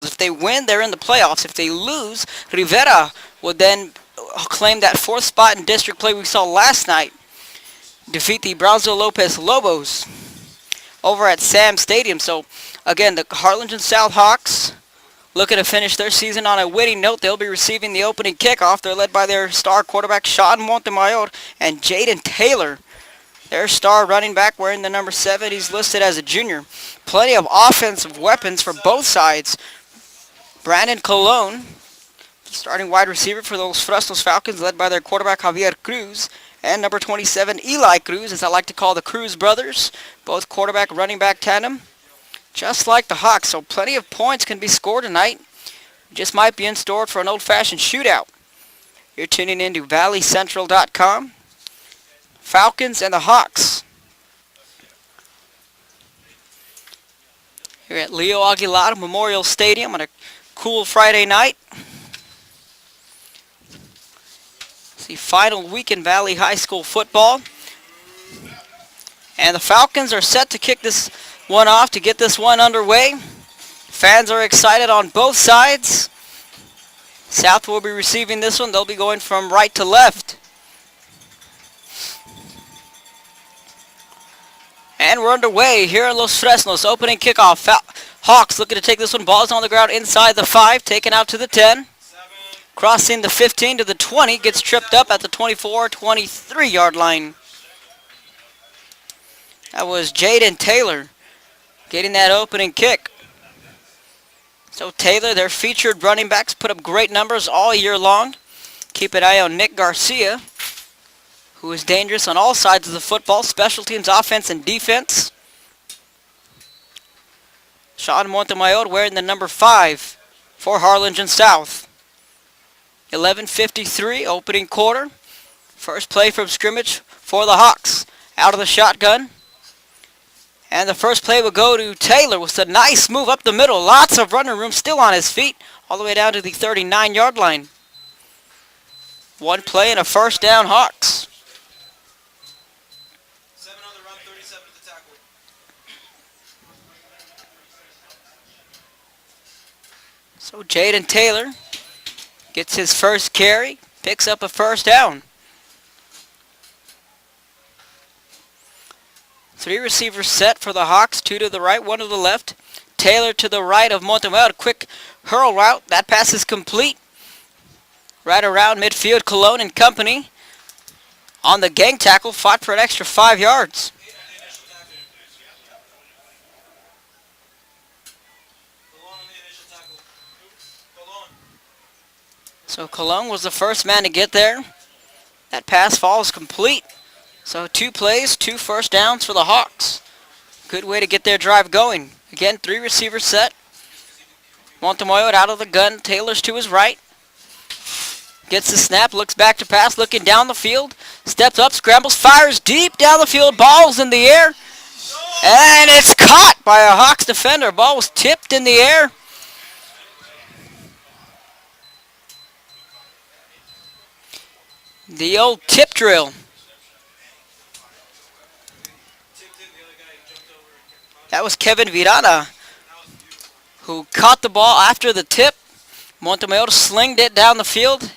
If they win, they're in the playoffs. If they lose, Rivera will then claim that fourth spot in district play we saw last night. Defeat the Brazil Lopez Lobos over at Sam Stadium. So, again, the Harlingen South Hawks looking to finish their season on a winning note. They'll be receiving the opening kickoff. They're led by their star quarterback, Sean Montemayor, and Jaden Taylor, their star running back, wearing the number 7. He's listed as a junior. Plenty of offensive weapons for both sides. Brandon Colon, starting wide receiver for those Fresnos Falcons, led by their quarterback, Javier Cruz, and number 27, Eli Cruz, as I like to call the Cruz brothers, both quarterback, running back tandem, just like the Hawks. So plenty of points can be scored tonight. Just might be in store for an old-fashioned shootout. You're tuning in to valleycentral.com. Falcons and the Hawks. Here at Leo Aguilar Memorial Stadium on a cool Friday night. It's the final week in Valley High School football. And the Falcons are set to kick this one off to get this one underway. Fans are excited on both sides. South will be receiving this one. They'll be going from right to left. And we're underway here in Los Fresnos. Opening kickoff. Hawks looking to take this one. Ball's on the ground inside the 5. Taken out to the 10. Crossing the 15 to the 20. Gets tripped up at the 24-23 yard line. That was Jaden Taylor getting that opening kick. So Taylor, their featured running backs, put up great numbers all year long. Keep an eye on Nick Garcia, who is dangerous on all sides of the football, special teams, offense, and defense. Sean Montemayor wearing the number 5 for Harlingen South. 11:53, opening quarter. First play from scrimmage for the Hawks. Out of the shotgun. And the first play will go to Taylor with a nice move up the middle. Lots of running room still on his feet, all the way down to the 39 yard line. One play and a first down, Hawks. So Jaden Taylor gets his first carry, picks up a first down. 3 receivers set for the Hawks, 2 to the right, 1 to the left. Taylor to the right of Montemayor, quick hurl route. That pass is complete. Right around midfield, Cologne and company on the gang tackle, fought for an extra 5 yards. So Cologne was the first man to get there. That pass falls complete. So 2 plays, 2 first downs for the Hawks. Good way to get their drive going. Again, 3 receivers set. Montemayor out of the gun. Taylor's to his right. Gets the snap, looks back to pass, looking down the field. Steps up, scrambles, fires deep down the field. Ball's in the air. And it's caught by a Hawks defender. Ball was tipped in the air. The old tip drill. That was Kevin Virana, who caught the ball after the tip. Montemayor slinged it down the field.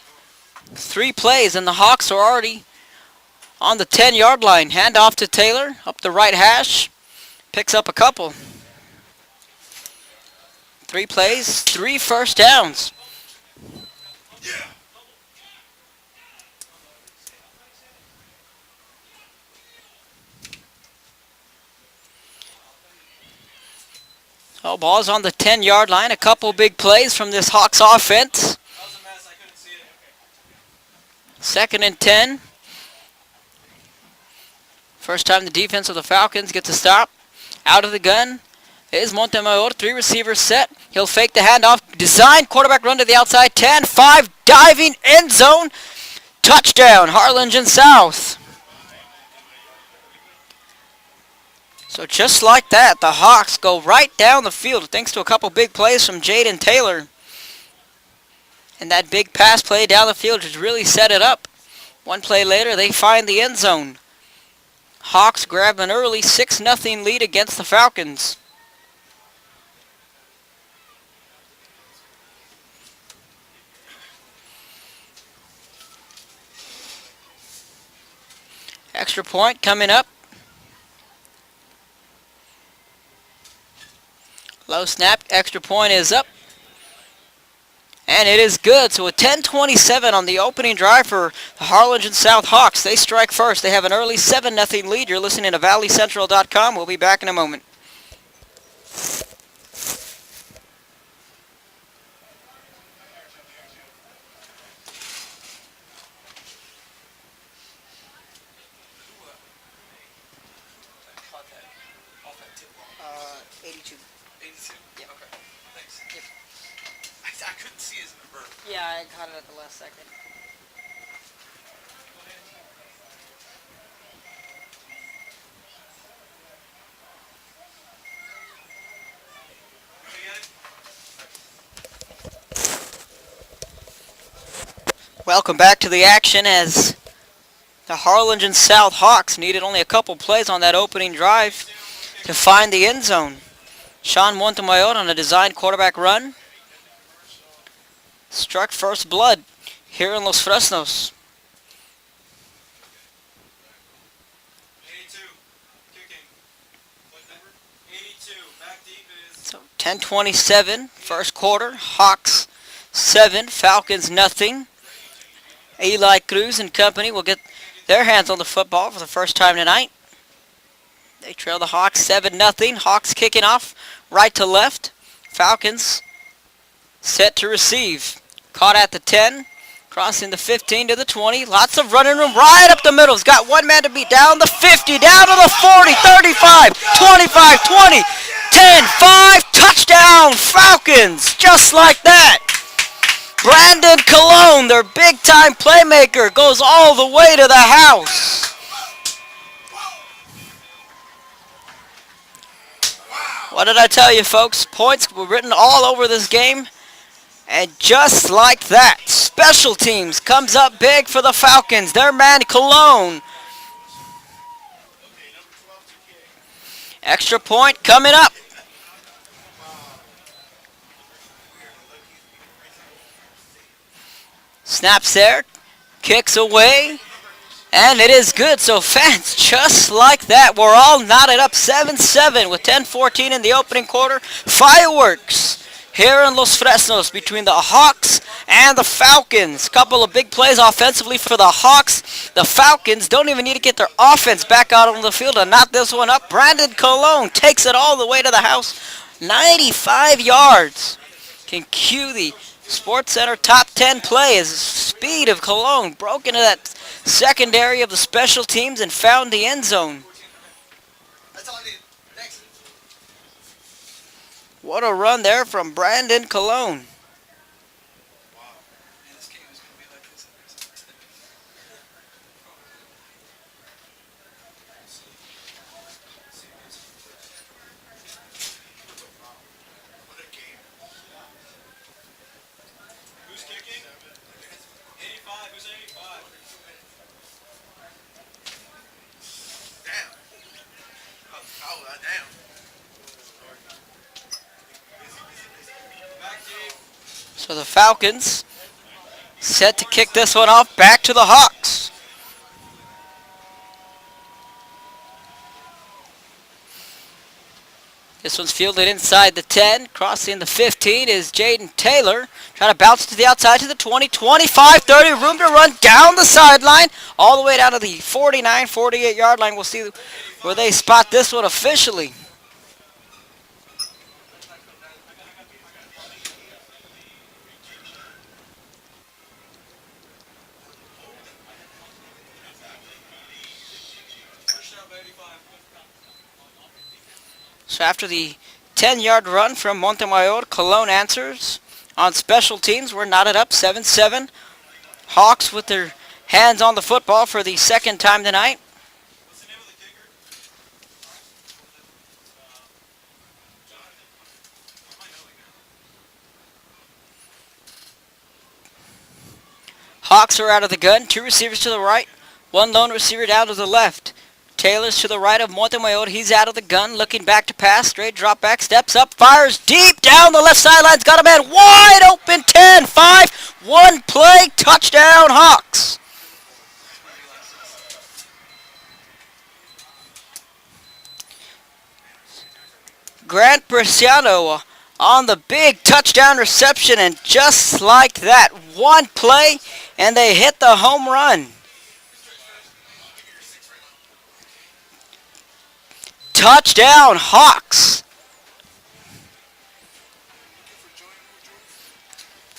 3 plays, and the Hawks are already on the 10 yard line. Hand off to Taylor, up the right hash. Picks up a couple. 3 plays, 3 first downs. Oh, ball's on the 10 yard line. A couple big plays from this Hawks offense. 2nd and 10. First time the defense of the Falcons gets a stop. Out of the gun is Montemayor. 3 receivers set. He'll fake the handoff. Design quarterback run to the outside. 10, 5, diving end zone. Touchdown, Harlingen South. So just like that, the Hawks go right down the field thanks to a couple big plays from Jaden Taylor. And that big pass play down the field just really set it up. 1 play later, they find the end zone. Hawks grab an early 6-0 lead against the Falcons. Extra point coming up. Low snap, extra point is up. And it is good. So with 10:27 on the opening drive for the Harlingen South Hawks, they strike first. They have an early 7-0 lead. You're listening to ValleyCentral.com. We'll be back in a moment. Yeah, I caught it at the last second. Welcome back to the action as the Harlingen South Hawks needed only a couple plays on that opening drive to find the end zone. Sean Montemayor on a designed quarterback run struck first blood here in Los Fresnos. 82, kicking. What number? 82, back deep is... So 10:27, first quarter. Hawks 7, Falcons nothing. Eli Cruz and company will get their hands on the football for the first time tonight. They trail the Hawks 7-0. Hawks kicking off right to left. Falcons set to receive. Caught at the 10, crossing the 15 to the 20. Lots of running room right up the middle. He's got one man to beat. Down the 50, down to the 40, 35, 25, 20, 10, 5. Touchdown, Falcons. Just like that. Brandon Colon, their big-time playmaker, goes all the way to the house. What did I tell you, folks? Points were written all over this game. And just like that, special teams comes up big for the Falcons. Their man, Colon. Extra point coming up. Snaps there, kicks away, and it is good. So fans, just like that, we're all knotted up 7-7 with 10:14 in the opening quarter. Fireworks here in Los Fresnos between the Hawks and the Falcons. Couple of big plays offensively for the Hawks. The Falcons don't even need to get their offense back out on the field to knock this one up. Brandon Colon takes it all the way to the house. 95 yards. Can cue the Sports Center top 10 play as the speed of Colon broke into that secondary of the special teams and found the end zone. That's all I did. Thanks. What a run there from Brandon Colon. Wow. Man, this game is going to be like this. What a game. Who's kicking? 85. Who's 85? Damn. Oh, damn. Back deep. So the Falcons set to kick this one off back to the Hawks. This one's fielded inside the 10. Crossing the 15 is Jaden Taylor. Trying to bounce to the outside to the 20, 25, 30. Room to run down the sideline. All the way down to the 49, 48 yard line. We'll see where they spot this one officially. So after the 10-yard run from Montemayor, Colon answers on special teams. We're knotted up 7-7. Hawks with their hands on the football for the second time tonight. What's the name of the kicker? Hawks are out of the gun. Two receivers to the right. One lone receiver down to the left. Taylor's to the right of Montemayor. He's out of the gun, looking back to pass. Straight drop back, steps up, fires deep down the left sidelines. Got a man wide open, 10-5. One play, touchdown Hawks. Grant Preciado on the big touchdown reception, and just like that, one play, and they hit the home run. Touchdown, Hawks.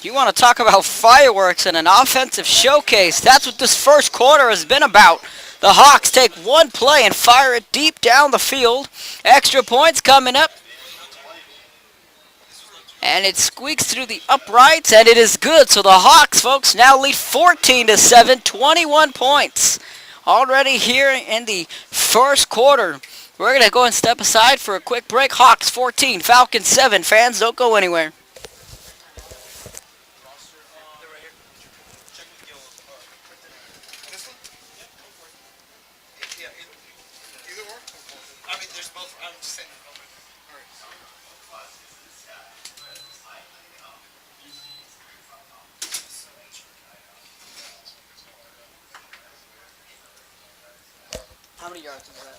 You want to talk about fireworks and an offensive showcase? That's what this first quarter has been about. The Hawks take one play and fire it deep down the field. Extra points coming up. And it squeaks through the uprights, and it is good. So the Hawks, folks, now lead 14-7, 21 points. Already here in the first quarter. We're going to go and step aside for a quick break. Hawks 14, Falcons 7. Fans, don't go anywhere. How many yards is that?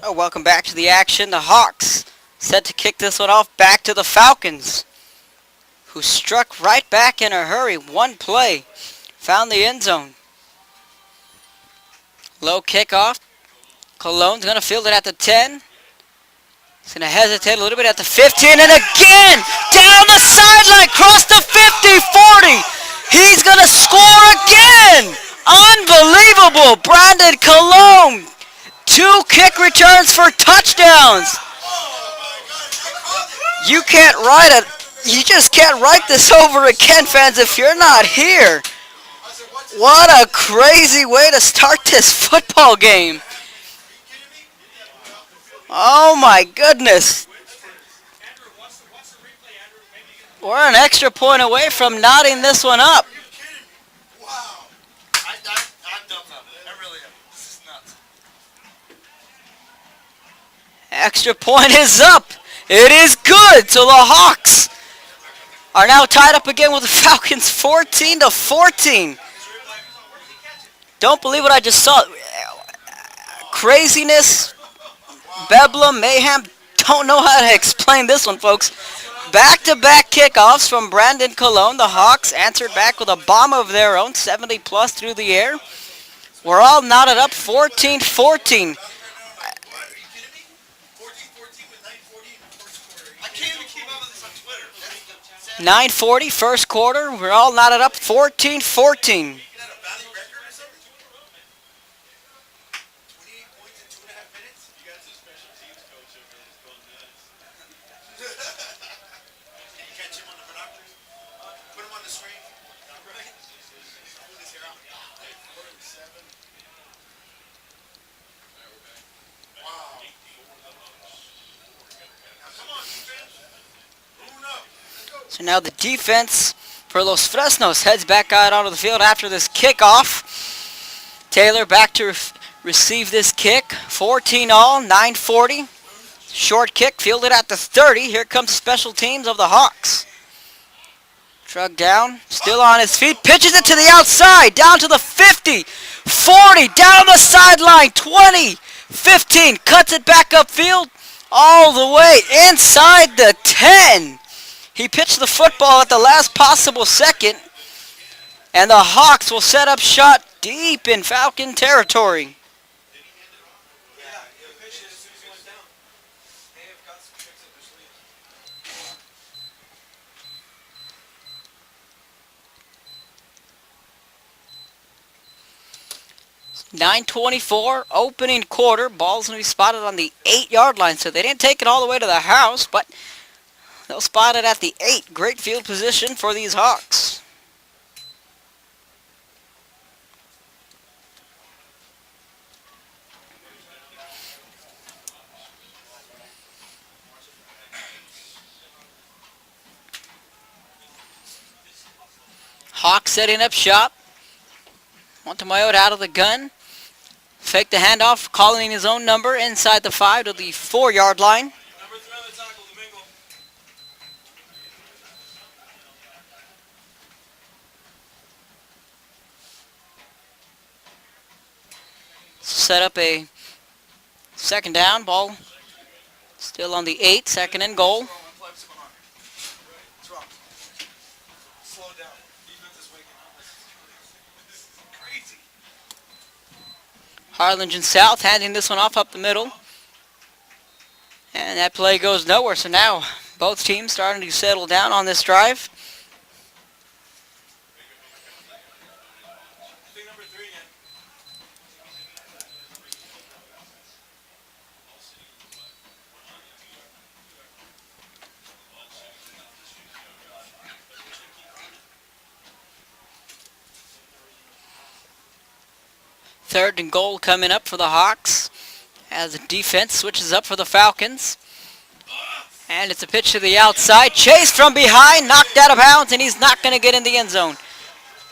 Oh, welcome back to the action. The Hawks set to kick this one off back to the Falcons, who struck right back in a hurry. One play, found the end zone. Low kickoff. Cologne's going to field it at the 10. He's going to hesitate a little bit at the 15, and again, down the sideline, cross the 50, 40. He's going to score again. Unbelievable. Brandon Cologne. 2 kick returns for touchdowns. You can't write it. You just can't write this over again, fans, if you're not here. What a crazy way to start this football game. Oh my goodness. We're an extra point away from knotting this one up. Wow. I'm dumbfounded. I really am. This is nuts. Extra point is up. It is good. So the Hawks are now tied up again with the Falcons 14-14. Don't believe what I just saw. Craziness, bedlam, mayhem. Don't know how to explain this one, folks. Back-to-back kickoffs from Brandon Cologne. The Hawks answered back with a bomb of their own, 70-plus through the air. We're all knotted up 14-14. I can't even keep up with this on Twitter. 9:40, first quarter. We're all knotted up 14-14. You got a valley record or something? 28 points in 2.5 minutes? You got some special teams coach over there that's going nuts. Can you catch him on the binoculars? Put him on the screen. Right? Pull his hair out. 4-7. Wow. Now come on, defense. Moon up. Let's go. So now the defense for Los Fresnos heads back out onto the field after this kickoff. Taylor back to receive this kick. 14 all, 9:40. Short kick fielded at the 30. Here comes the special teams of the Hawks. Drug down, still on his feet, pitches it to the outside, down to the 50, 40, down the sideline, 20, 15, cuts it back upfield, all the way inside the 10. He pitched the football at the last possible second, and the Hawks will set up shot deep in Falcon territory. Yeah, he'll pitch it as soon as he went down. They have got some tricks up their sleeves. 9:24, opening quarter. Ball's going to be spotted on the 8-yard line, so they didn't take it all the way to the house, but they'll spot it at the 8. Great field position for these Hawks. Hawk setting up shop. Montemayor out of the gun. Fake the handoff, calling his own number inside the 5 to the 4-yard line. Number 3 on the tackle, Domingo. Set up a second down. Ball still on the 8. Second and goal. What's wrong? Slow down. Defense is waking up. This is crazy. Harlingen South handing this one off up the middle. And that play goes nowhere. So now both teams starting to settle down on this drive. I think number 3 again. Third and goal coming up for the Hawks as the defense switches up for the Falcons. And it's a pitch to the outside. Chased from behind, knocked out of bounds, and he's not going to get in the end zone.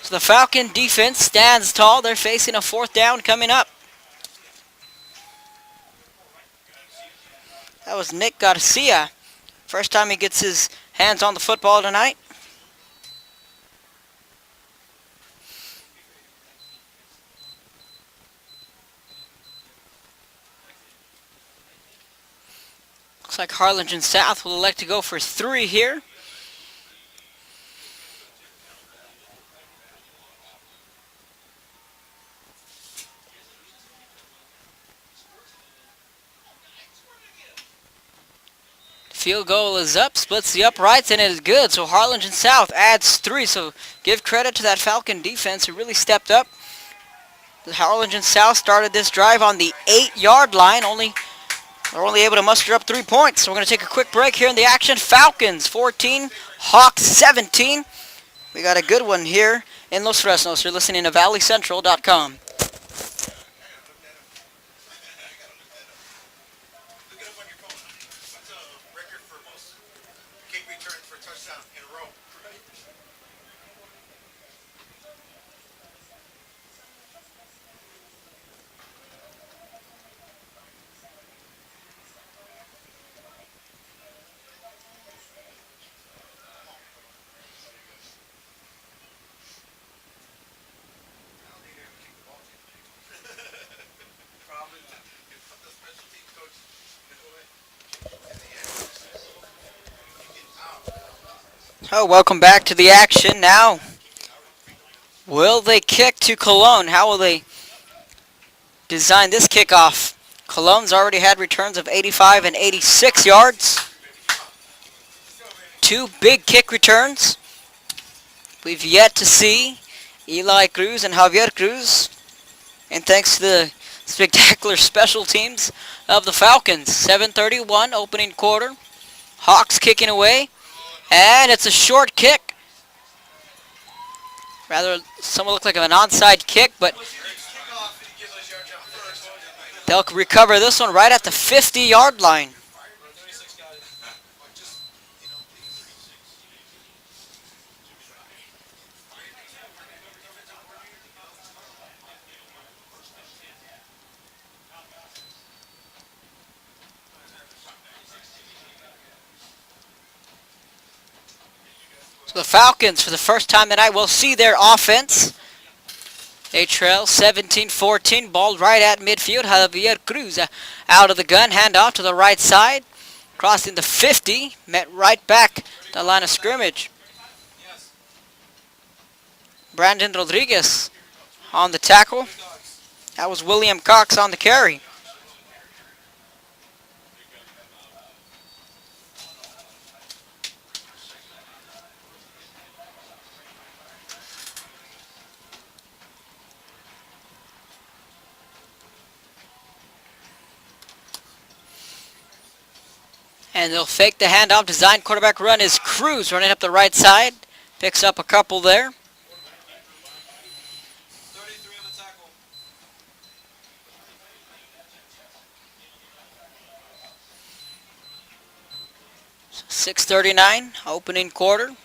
So the Falcon defense stands tall. They're facing a 4th down coming up. That was Nick Garcia. First time he gets his hands on the football tonight. Looks like Harlingen South will elect to go for 3 here. Field goal is up, splits the uprights, and it is good. So Harlingen South adds 3. So give credit to that Falcon defense who really stepped up. The Harlingen South started this drive on the 8-yard line. They're only able to muster up 3 points. So we're going to take a quick break here in the action. Falcons 14, Hawks 17. We got a good one here in Los Fresnos. You're listening to ValleyCentral.com. Look it up on your phone. What's a record for most kick returns for a touchdown in a row? Right? I don't think they ever kicked the ball to you. Probably not. The special team coach, you know what? In the end, you get out. Oh, welcome back to the action. Now, will they kick to Cologne? How will they design this kickoff? Cologne's already had returns of 85 and 86 yards. 2 big kick returns. We've yet to see Eli Cruz and Javier Cruz. And thanks to the spectacular special teams of the Falcons. 7:31 opening quarter. Hawks kicking away. And it's a short kick. Rather, someone looked like an onside kick, but they'll recover this one right at the 50-yard line. So the Falcons, for the first time tonight, will see their offense. They trail 17-14, ball right at midfield. Javier Cruz out of the gun, handoff to the right side. Crossing the 50, met right back the line of scrimmage. Brandon Rodriguez on the tackle. That was William Cox on the carry. And they'll fake the handoff. Design quarterback run is Cruz running up the right side. Picks up a couple there. 33 on the tackle. 6:39 opening quarter.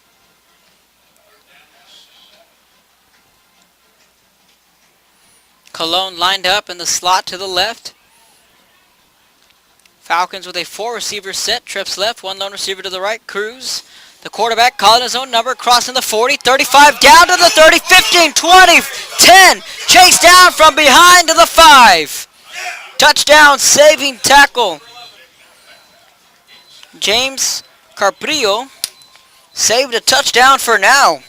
Cologne lined up in the slot to the left. Falcons with a 4-receiver set. Trips left, one lone receiver to the right. Cruz, the quarterback, calling his own number, crossing the 40, 35, down to the 30, 15, 20, 10. Chased down from behind to the 5. Touchdown, saving tackle. James Carprillo saved a touchdown for now.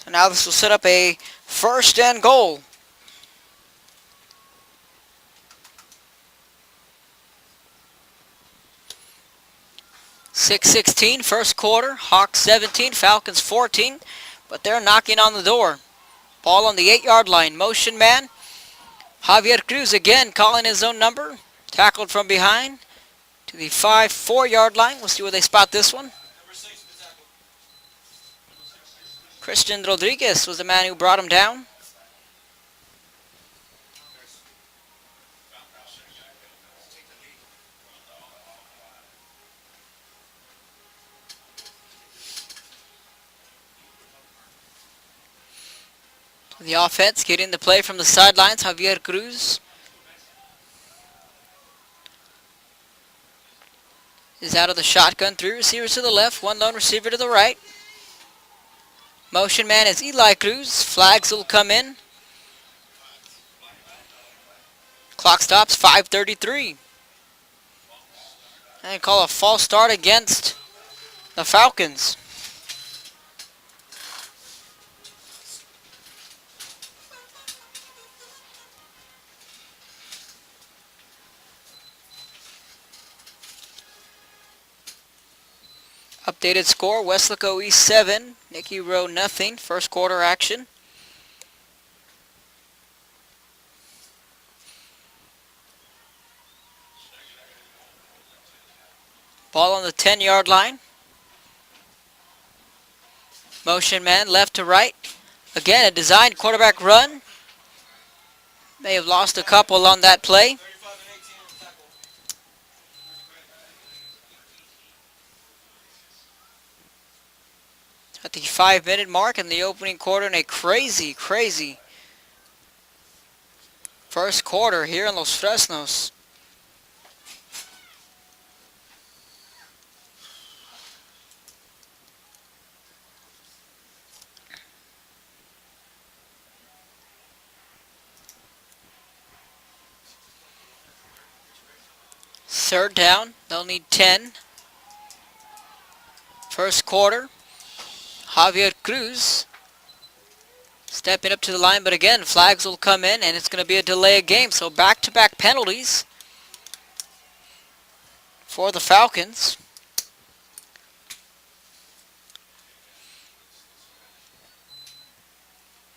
So now this will set up a first and goal. .6:16, first quarter. Hawks 17, Falcons 14, but they're knocking on the door. Ball on the 8-yard line. Motion man. Javier Cruz again calling his own number. Tackled from behind to the 4-yard line. We'll see where they spot this one. Christian Rodriguez was the man who brought him down. The offense getting the play from the sidelines. Javier Cruz is out of the shotgun. 3 receivers to the left, 1 lone receiver to the right. Motion man is Eli Cruz. Flags will come in. Clock stops, 5:33. And call a false start against the Falcons. Updated score, Weslaco East 7, Nicky Rowe nothing. First quarter action. Ball on the 10-yard line. Motion man left to right. Again, a designed quarterback run. May have lost a couple on that play. At the 5-minute mark in the opening quarter, in a crazy first quarter here in Los Fresnos. Third down, they'll need 10. First quarter. Javier Cruz stepping up to the line, but again, flags will come in, and it's going to be a delay of game. So back-to-back penalties for the Falcons.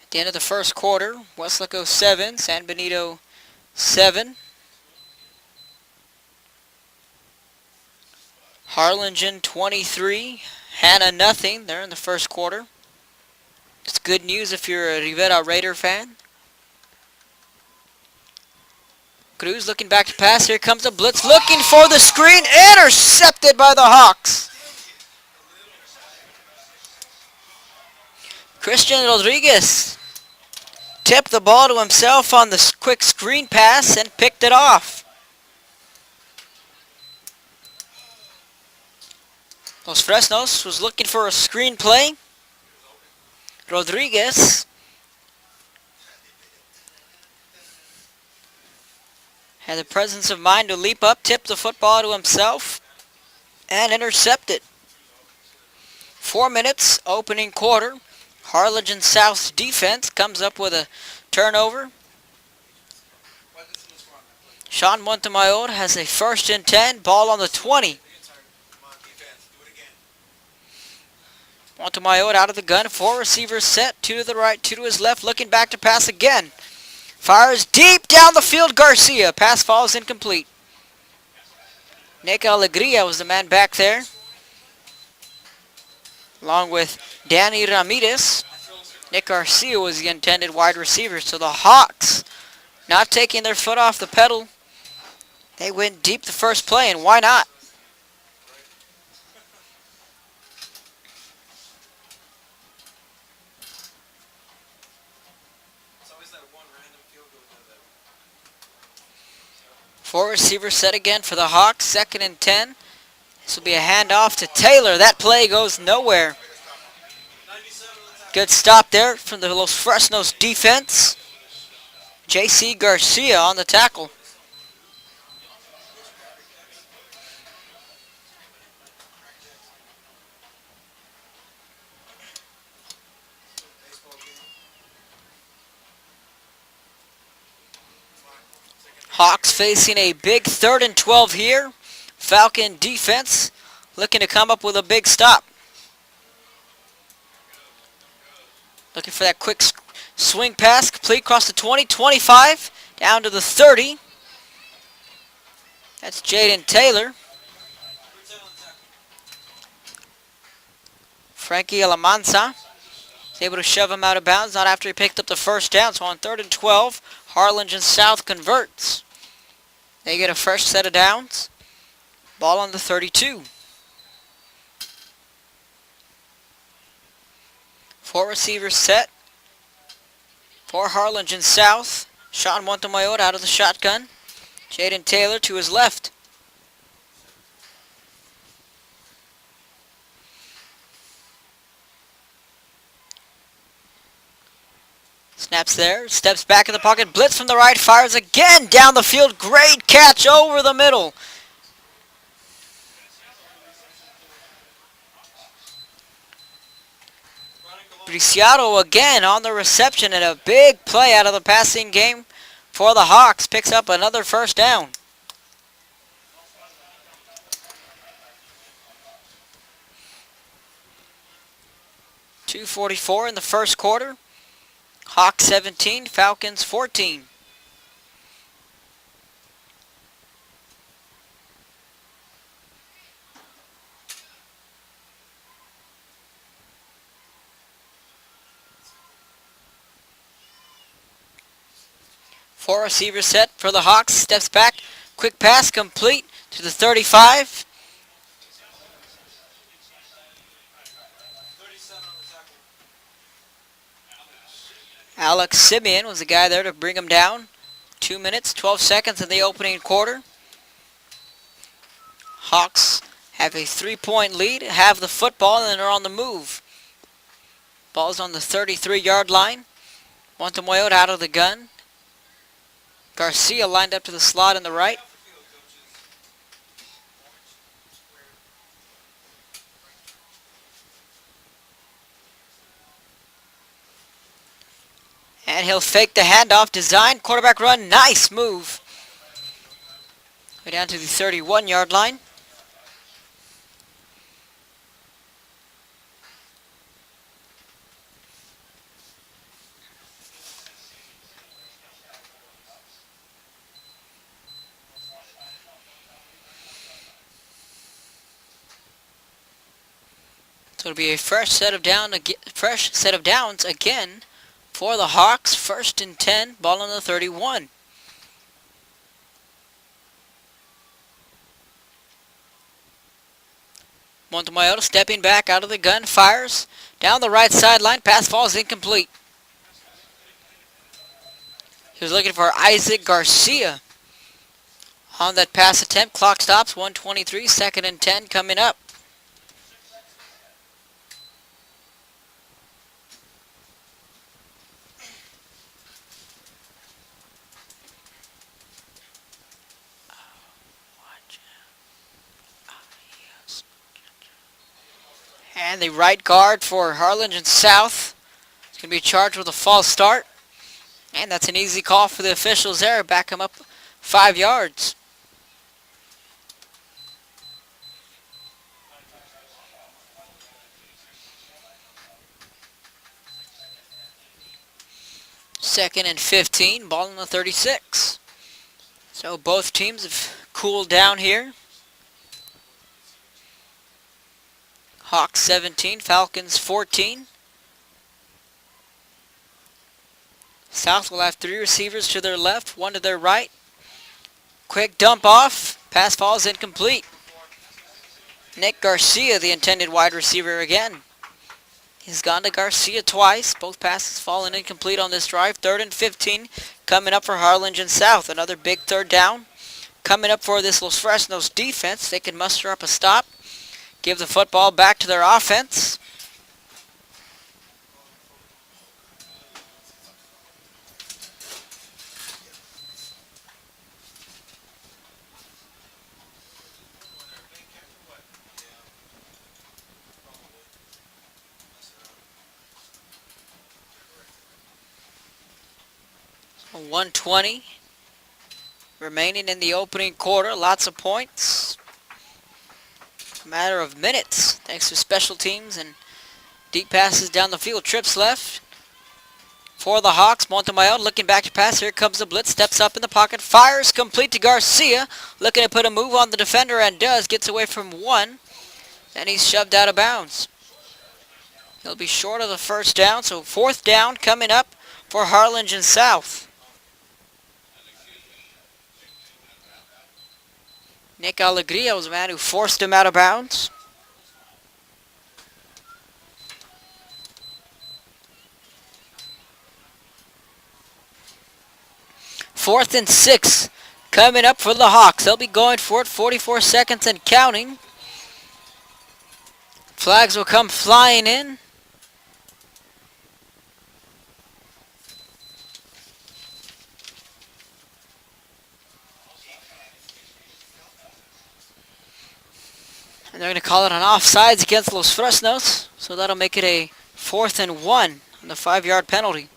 At the end of the first quarter, Weslaco 7, San Benito 7. Harlingen 23. Hannah nothing there in the first quarter. It's good news if you're a Rivera Raider fan. Cruz looking back to pass. Here comes a blitz. Looking for the screen. Intercepted by the Hawks. Christian Rodriguez tipped the ball to himself on the quick screen pass and picked it off. Los Fresnos was looking for a screen play. Rodriguez had the presence of mind to leap up, tip the football to himself, and intercept it. 4 minutes, opening quarter. Harlingen South's defense comes up with a turnover. Sean Montemayor has a 1st and 10, ball on the 20. Montemayor out of the gun, 4 receivers set, 2 to the right, 2 to his left, looking back to pass again. Fires deep down the field, Garcia. Pass falls incomplete. Nick Alegria was the man back there, along with Danny Ramirez. Nick Garcia was the intended wide receiver. So the Hawks not taking their foot off the pedal. They went deep the first play, and why not? Four receivers set again for the Hawks. 2nd and 10. This will be a handoff to Taylor. That play goes nowhere. Good stop there from the Los Fresnos defense. J.C. Garcia on the tackle. Hawks facing a big 3rd and 12 here. Falcon defense looking to come up with a big stop. Looking for that quick swing pass, complete across the 20, 25, down to the 30. That's Jaden Taylor. Frankie Alamanza is able to shove him out of bounds, not after he picked up the first down. So on 3rd and 12, Harlingen South converts. They get a fresh set of downs. Ball on the 32. 4 receivers set for Harlingen South. Sean Montemayor out of the shotgun. Jaden Taylor to his left. Snaps there, steps back in the pocket, blitz from the right, fires again down the field. Great catch over the middle. Briciado again on the reception, and a big play out of the passing game for the Hawks. Picks up another first down. .244 in the first quarter. Hawks 17, Falcons 14. Four receivers set for the Hawks. Steps back. Quick pass complete to the 35. Alex Simeon was the guy there to bring him down. 2 minutes, 12 seconds in the opening quarter. Hawks have a 3-point lead, have the football, and are on the move. Ball's on the 33-yard line. Montemayor out of the gun. Garcia lined up to the slot in the right. And he'll fake the handoff. Design, quarterback run, nice move. Way down to the 31-yard line. So it'll be a fresh set of downs again for the Hawks. 1st and 10, ball on the 31. Montemayor stepping back out of the gun, fires down the right sideline. Pass falls incomplete. He was looking for Isaac Garcia on that pass attempt. Clock stops, 1:23, 2nd and 10 coming up. And the right guard for Harlingen South is going to be charged with a false start. And that's an easy call for the officials there. Back him up 5 yards. Second and 15, ball on the 36. So both teams have cooled down here. Hawks 17, Falcons 14. South will have 3 receivers to their left, 1 to their right. Quick dump off, pass falls incomplete. Nick Garcia, the intended wide receiver again. He's gone to Garcia twice. Both passes fallen incomplete on this drive. 3rd and 15 coming up for Harlingen South. Another big 3rd down. coming up for this Los Fresnos defense. They can muster up a stop, give the football back to their offense. So 1:20 remaining in the opening quarter. Lots of points. A matter of minutes thanks to special teams and deep passes down the field. Trips left for the Hawks. Montemayor looking back to pass. Here comes the blitz. Steps up in the pocket. Fires complete to Garcia. Looking to put a move on the defender and does. Gets away from one. Then he's shoved out of bounds. He'll be short of the first down. So 4th down coming up for Harlingen South. Nick Alegria was the man who forced him out of bounds. Fourth and 6 coming up for the Hawks. They'll be going for it. 44 seconds and counting. Flags will come flying in. And they're going to call it an offsides against Los Fresnos. So that'll make it a 4th and 1 on the 5-yard penalty.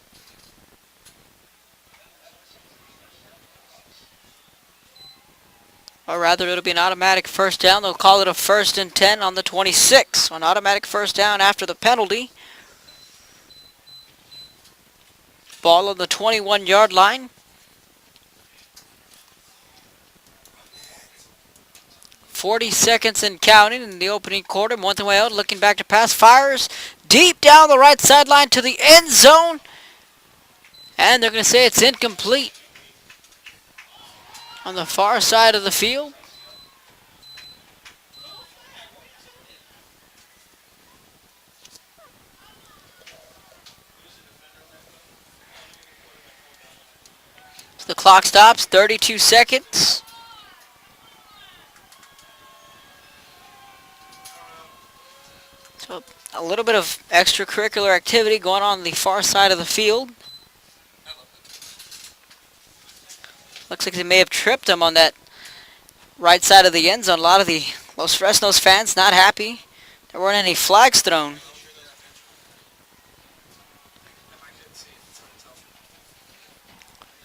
Or rather, it'll be an automatic first down. They'll call it a 1st and 10 on the 26. So an automatic first down after the penalty. Ball on the 21-yard line. 40 seconds and counting in the opening quarter. Montemayor looking back to pass. Fires deep down the right sideline to the end zone. And they're going to say it's incomplete. On the far side of the field. So the clock stops, 32 seconds. So a little bit of extracurricular activity going on the far side of the field. Looks like they may have tripped him on that right side of the end zone. A lot of the Los Fresnos fans not happy. There weren't any flags thrown.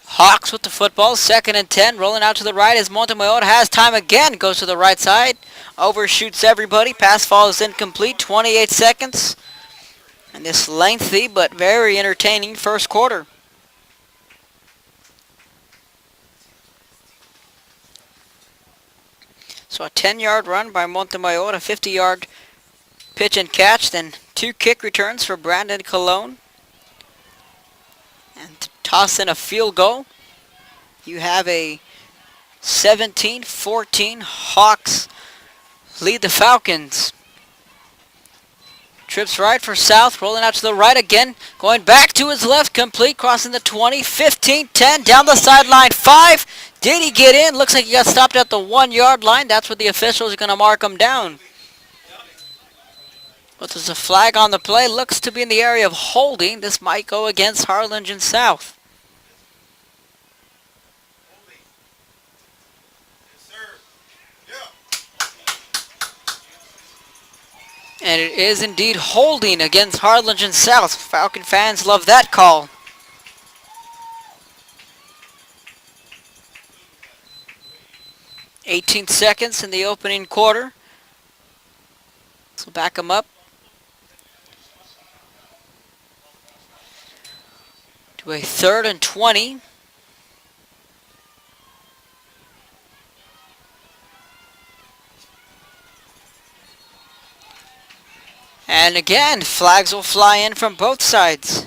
Hawks with the football, 2nd and 10, rolling out to the right as Montemayor has time again, goes to the right side, overshoots everybody, pass falls incomplete, 28 seconds. And this lengthy but very entertaining first quarter. So a 10-yard run by Montemayor, a 50-yard pitch and catch, then 2 kick returns for Brandon Colon. And to toss in a field goal, you have a 17-14 Hawks lead the Falcons. Trips right for South, rolling out to the right again, going back to his left, complete, crossing the 20, 15, 10, down the sideline, 5. Did he get in? Looks like he got stopped at the 1-yard line. That's what the officials are going to mark him down. But there's a flag on the play. Looks to be in the area of holding. This might go against Harlingen South. And it is indeed holding against Harlingen South. Falcon fans love that call. "18 seconds in the opening quarter. So back them up to a 3rd and 20. And again, flags will fly in from both sides.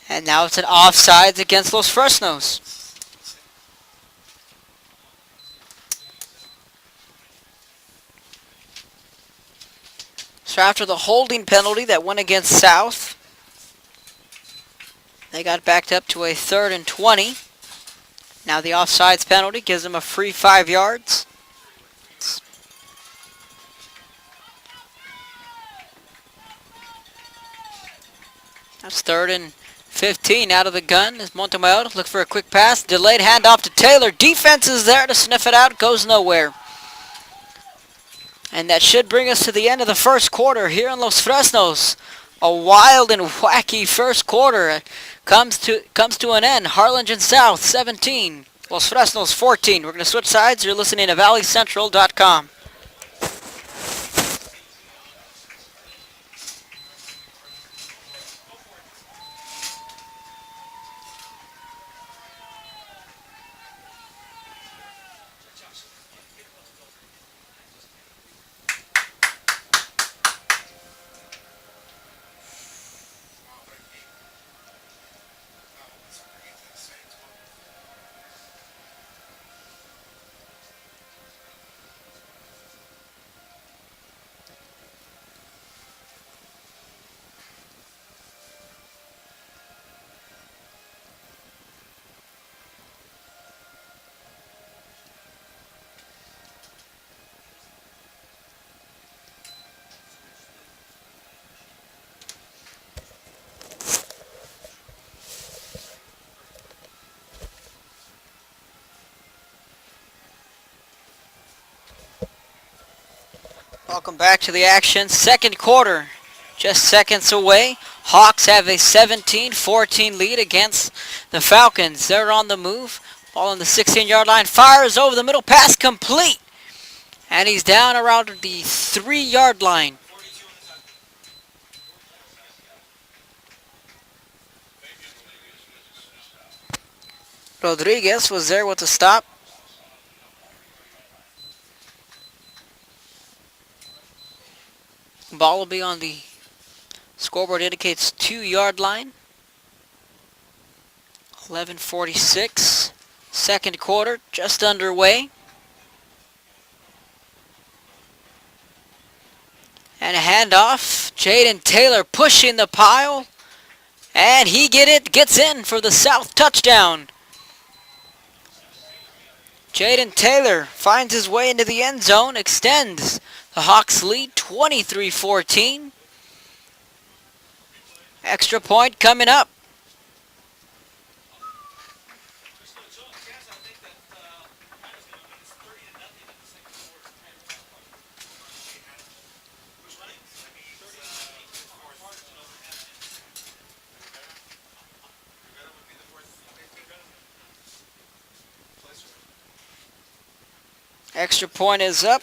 And now it's an offsides against Los Fresnos. So after the holding penalty that went against South, they got backed up to a 3rd and 20. Now the offsides penalty gives him a free 5 yards. That's 3rd and 15 out of the gun as Montemayor look for a quick pass. Delayed handoff to Taylor. Defense is there to sniff it out. Goes nowhere. And that should bring us to the end of the first quarter here in Los Fresnos. A wild and wacky first quarter comes to an end. Harlingen South 17, Los Fresnos 14. We're going to switch sides. You're listening to ValleyCentral.com. Welcome back to the action. Second quarter, just seconds away. Hawks have a 17-14 lead against the Falcons. They're on the move. Ball on the 16-yard line. Fires over the middle. Pass complete. And he's down around the 3-yard line. Rodriguez was there with the stop. Ball will be on the scoreboard, indicates 2-yard line. 11:46. Second quarter just underway. And a handoff. Jaden Taylor pushing the pile. And he gets in for the South touchdown. Jaden Taylor finds his way into the end zone, extends the Hawks lead 23-14. Extra point coming up. Extra point is up.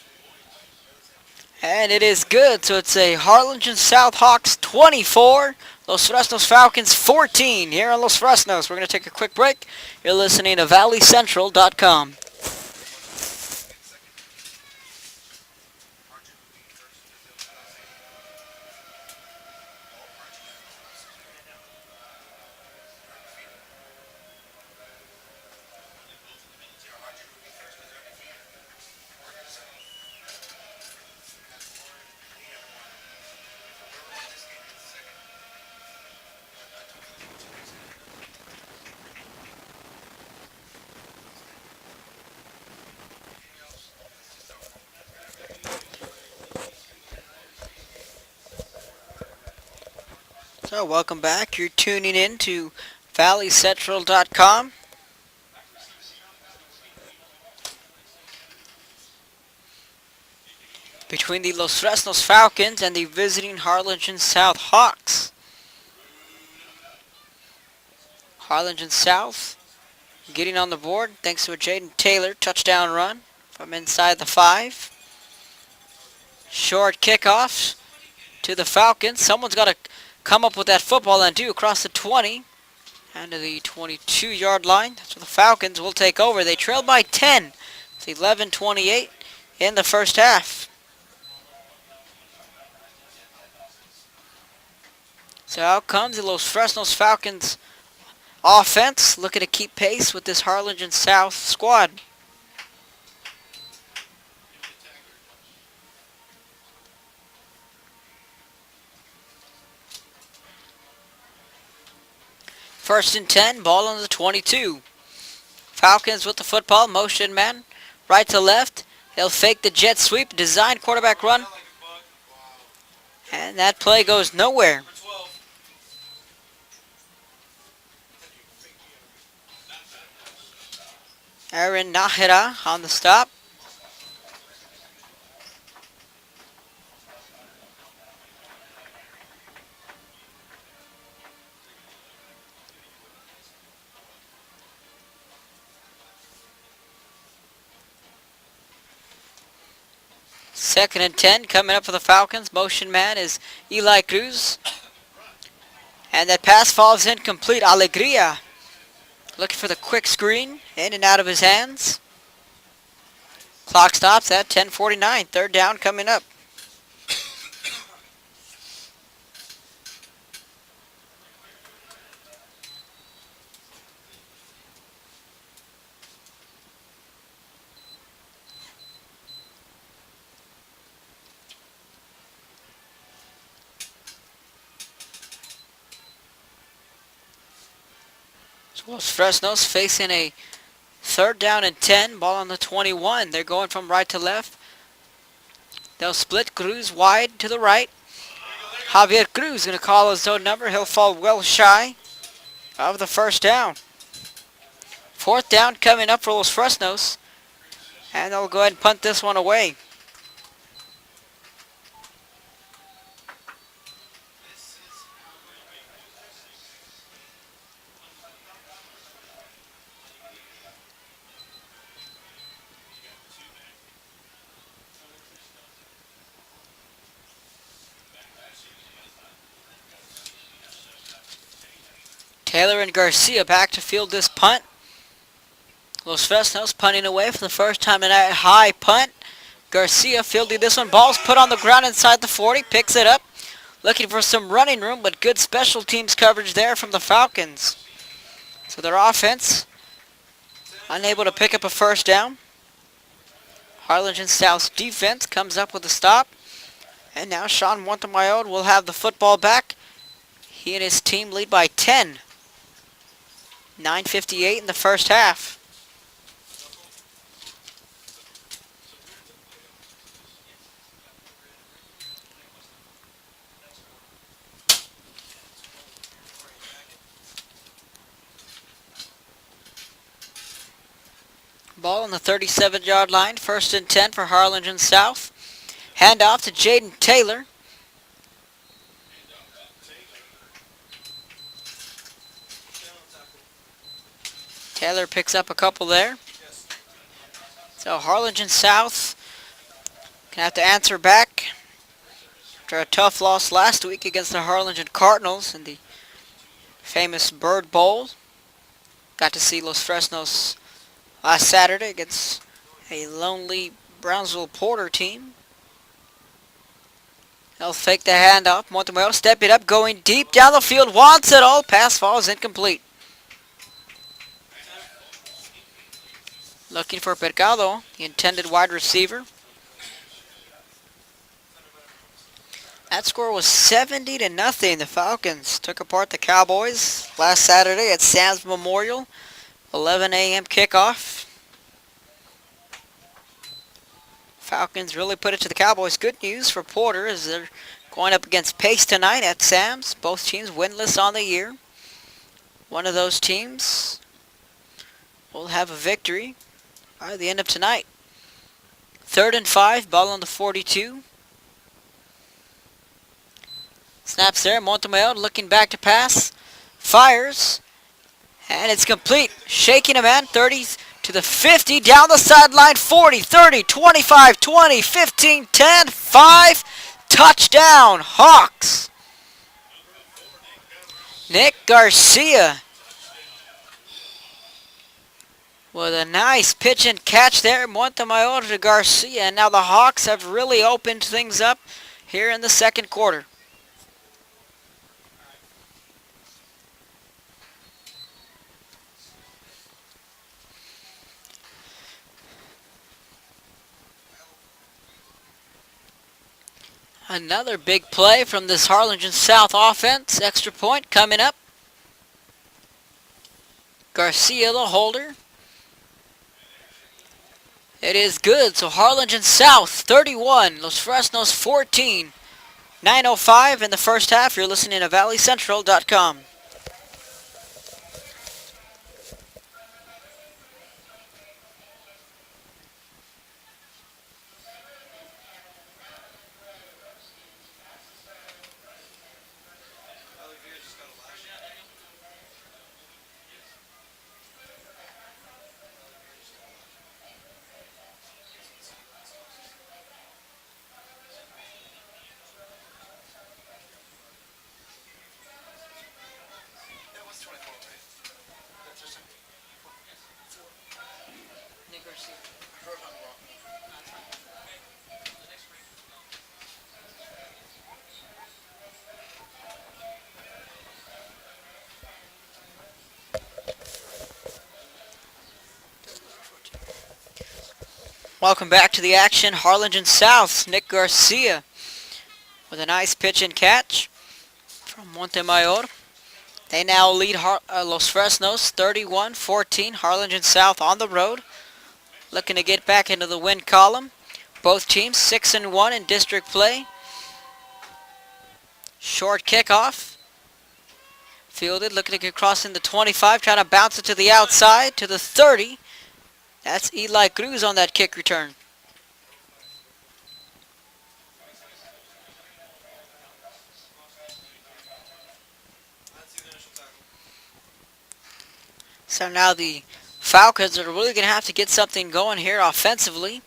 And it is good. So it's a Harlingen South Hawks 24, Los Fresnos Falcons 14 here in Los Fresnos. We're going to take a quick break. You're listening to ValleyCentral.com. So welcome back. You're tuning in to ValleyCentral.com. Between the Los Fresnos Falcons and the visiting Harlingen South Hawks. Harlingen South getting on the board thanks to a Jaden Taylor touchdown run from inside the 5. Short kickoffs to the Falcons. Someone's got to come up with that football and do across the 20 and to the 22-yard line. That's where the Falcons will take over. They trail by 10. It's 11-28 in the first half. So out comes the Los Fresnos Falcons offense, looking to keep pace with this Harlingen South squad. First and 10, ball on the 22. Falcons with the football. Motion man. Right to left. They'll fake the jet sweep. Design quarterback run. And that play goes nowhere. Aaron Nahira on the stop. Second and 10 coming up for the Falcons. Motion man is Eli Cruz. And that pass falls incomplete. Alegria looking for the quick screen. In and out of his hands. Clock stops at 10:49. Third down coming up. So Los Fresnos facing a third down and 10. Ball on the 21. They're going from right to left. They'll split. Cruz wide to the right. Javier Cruz going to call his own number. He'll fall well shy of the first down. Fourth down coming up for Los Fresnos. And they'll go ahead and punt this one away. Taylor and Garcia back to field this punt. Los Fresnos punting away for the first time tonight. High punt. Garcia fielding this one. Ball's put on the ground inside the 40. Picks it up. Looking for some running room, but good special teams coverage there from the Falcons. So their offense unable to pick up a first down. Harlingen South's defense comes up with a stop. And now Sean Montemayor will have the football back. He and his team lead by 10. 9:58 in the first half. Ball on the 37-yard line. First and 10 for Harlingen South. Handoff to Jaden Taylor. Taylor picks up a couple there. So Harlingen South can have to answer back after a tough loss last week against the Harlingen Cardinals in the famous Bird Bowl. Got to see Los Fresnos last Saturday against a lonely Brownsville Porter team. They'll fake the handoff. Montemayor step it up, going deep down the field. Wants it all. Pass falls incomplete. Looking for Percado, the intended wide receiver. That score was 70-0. The Falcons took apart the Cowboys last Saturday at Sam's Memorial. 11 a.m. kickoff. Falcons really put it to the Cowboys. Good news for Porter as they're going up against Pace tonight at Sam's. Both teams winless on the year. One of those teams will have a victory by the end of tonight. 3rd and 5, ball on the 42. Snaps there, Montemayor looking back to pass. Fires. And it's complete. Shaking a man, 30 to the 50, down the sideline, 40, 30, 25, 20, 15, 10, 5. Touchdown, Hawks. Nick Garcia with a nice pitch and catch there. Montemayor to Garcia. And now the Hawks have really opened things up here in the second quarter. Another big play from this Harlingen South offense. Extra point coming up. Garcia, the holder. It is good. So Harlingen South 31, Los Fresnos 14. 9:05 in the first half. You're listening to ValleyCentral.com. Olivier just got a lash. That was 24, right? That's just a I heard I'm wrong. Welcome back to the action. Harlingen South, Nick Garcia with a nice pitch and catch from Montemayor. They now lead Los Fresnos 31-14. Harlingen South on the road, looking to get back into the win column. Both teams 6-1 in district play. Short kickoff. Fielded, looking to get crossing the 25, trying to bounce it to the outside, to the 30. That's Eli Cruz on that kick return. That's the initial tackle. So now the Falcons are really going to have to get something going here offensively.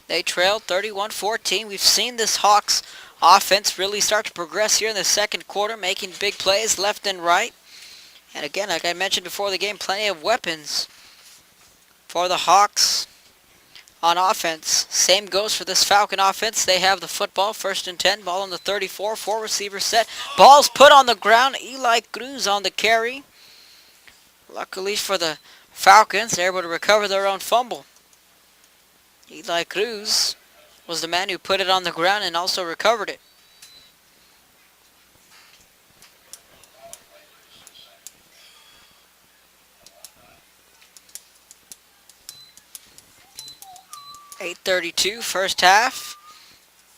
They trailed 31-14. We've seen this Hawks offense really start to progress here in the second quarter, making big plays left and right. And again, like I mentioned before the game, plenty of weapons for the Hawks on offense. Same goes for this Falcon offense. They have the football, 1st and 10, ball on the 34, 4 receivers set. Ball's put on the ground. Eli Cruz on the carry. Luckily for the Falcons, they're able to recover their own fumble. Eli Cruz was the man who put it on the ground and also recovered it. .8:32 first half.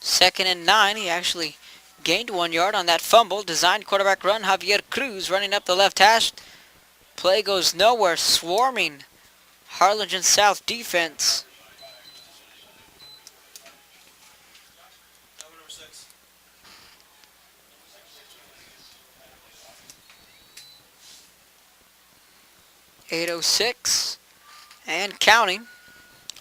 2nd and 9. He actually gained 1 yard on that fumble. Designed quarterback run. Javier Cruz running up the left hash. Play goes nowhere. Swarming Harlingen South defense. Number 6. 8:06 and counting.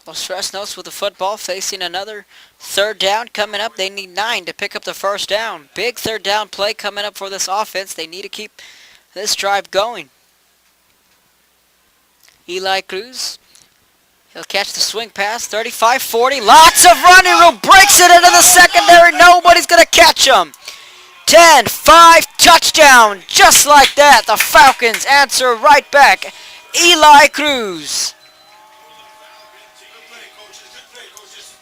Los Fresnos with the football, facing another 3rd down coming up. They need 9 to pick up the 1st down. Big 3rd down play coming up for this offense. They need to keep this drive going. Eli Cruz, he'll catch the swing pass, 35-40. Lots of running room, breaks it into the secondary. Nobody's going to catch him. 10-5 touchdown. Just like that, the Falcons answer right back. Eli Cruz. Good play, coaches. Good play, coaches.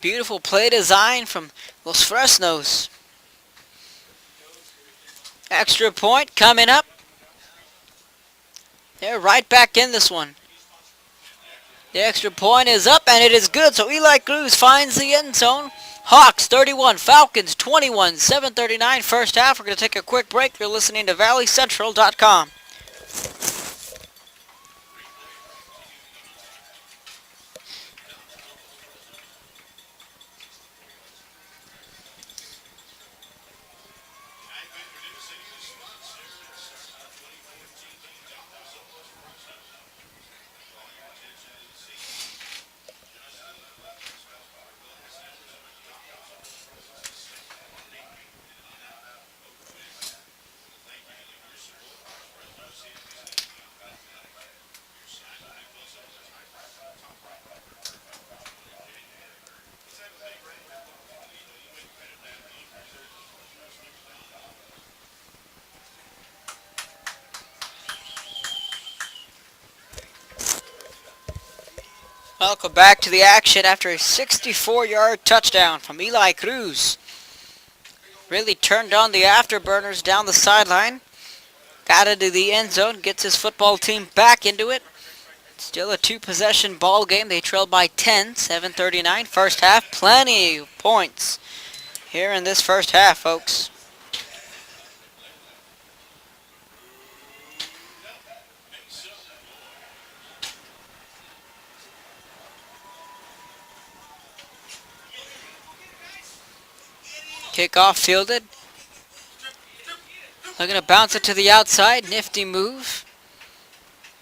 Beautiful play design from Los Fresnos. Extra point coming up. They're right back in this one. The extra point is up, and it is good. So Eli Cruz finds the end zone. Hawks 31, Falcons 21, 7:39 first half. We're going to take a quick break. You're listening to ValleyCentral.com. Welcome back to the action after a 64-yard touchdown from Eli Cruz. really turned on the afterburners down the sideline. Got into the end zone, gets his football team back into it. Still a two-possession ball game. They trail by 10, 7:39. First half, plenty of points here in this first half, folks. Kickoff fielded. Looking to bounce it to the outside. Nifty move.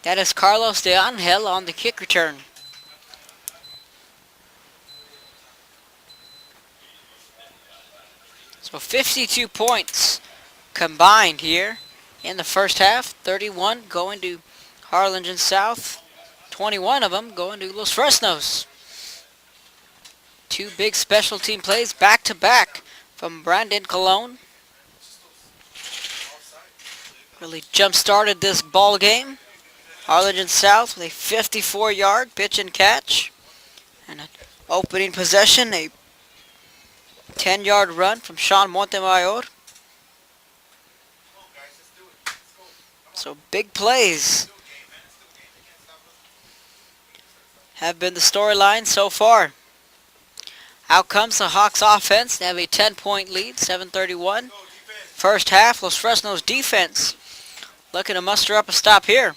That is Carlos de Angel on the kick return. So 52 points combined here in the first half. 31 going to Harlingen South. 21 of them going to Los Fresnos. Two big special team plays back to back from Brandon Colon. Really jump-started this ball game. Harlingen South with a 54-yard pitch and catch. And an opening possession, a 10-yard run from Sean Montemayor. So big plays have been the storyline so far. Out comes the Hawks offense. They have a 10-point lead, 7:31. First half, Los Fresnos defense looking to muster up a stop here.